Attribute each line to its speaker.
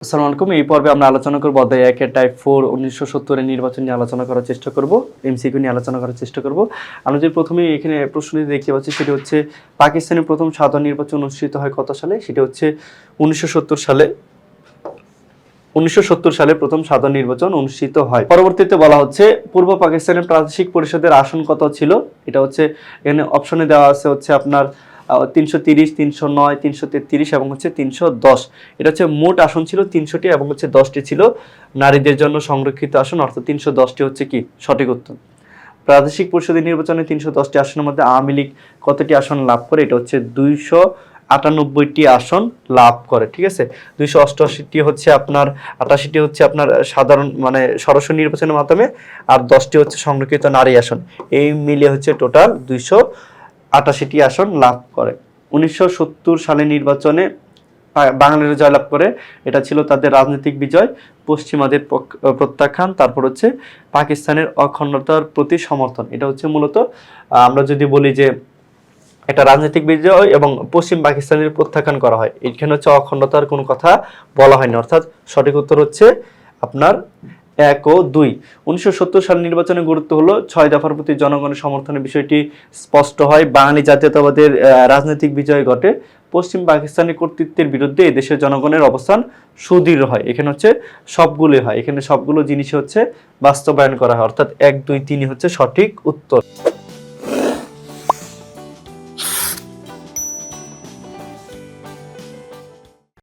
Speaker 1: আসসালামু আলাইকুম। এই পর্বে আমরা আলোচনা করব অধ্যায় 1 এর টাইপ 4 1970 এর নির্বাচন নিয়ে আলোচনা করার চেষ্টা করব। এমসিকিউ নিয়ে আলোচনা করার চেষ্টা করব। আমরা যে প্রথমেই এখানে প্রশ্নটি দেখতে পাচ্ছি সেটি হচ্ছে পাকিস্তানের প্রথম সাধারণ নির্বাচন অনুষ্ঠিত হয় কত সালে? সেটা হচ্ছে 1970 সালে। 1970 সালে প্রথম সাধারণ নির্বাচন অনুষ্ঠিত হয়। পরবর্তীতে বলা হচ্ছে পূর্ব পাকিস্তানের প্রাদেশিক পরিষদের আসন কত ছিল? এটা হচ্ছে এখানে অপশনে দেওয়া আছে হচ্ছে আপনার 330, 309, 333 এবং হচ্ছে 310। এটা হচ্ছে মোট আসন ছিল 300টি এবং হচ্ছে 10টি ছিল নারীদের জন্য সংরক্ষিত আসন, অর্থাৎ 310টি হচ্ছে কি সঠিক উত্তর। প্রাদেশিক পরিষদের নির্বাচনে 310টি আসনের মধ্যে আওয়ামী লীগ কতটি আসন লাভ করে? এটা হচ্ছে 298টি আসন লাভ করে। ঠিক আছে, 288টি হচ্ছে আপনার 88টি হচ্ছে আপনার সাধারণ মানে সরাসরি নির্বাচনের মাধ্যমে, আর 10টি হচ্ছে সংরক্ষিত নারী আসন। এই মিলিয়ে হচ্ছে টোটাল 288টি আসন লাভ করে। 1970 সালে নির্বাচনে বাঙালিরা জয়লাভ করে। এটা ছিল তাদের রাজনৈতিক বিজয়, পশ্চিমাদের প্রত্যাখ্যান, তারপর হচ্ছে পাকিস্তানের অখণ্ডতার প্রতি সমর্থন। এটা হচ্ছে মূলত আমরা যদি বলি যে একটা রাজনৈতিক বিজয় এবং পশ্চিম পাকিস্তানের প্রত্যাখ্যান করা হয়, এখানে হচ্ছে অখণ্ডতার কোনো কথা বলা হয়নি, অর্থাৎ সঠিক উত্তর হচ্ছে আপনার 1 ও 2। 1970 সাল নির্বাচনের গুরুত্ব হলো 6 দফার প্রতি জনগণের সমর্থনের বিষয়টি স্পষ্ট হয়। বাঙালি জাতীয়তাবাদের রাজনৈতিক বিজয় ঘটে। পশ্চিম পাকিস্তানি কর্তৃত্বের বিরুদ্ধে এই দেশের জনগণের অবস্থান সুদৃঢ় হয়। এখানে হচ্ছে সবগুলোই হয়, এখানে সবগুলো জিনিস হচ্ছে বাস্তবায়ন করা হয়, অর্থাৎ 1, 2, 3 হচ্ছে সঠিক উত্তর।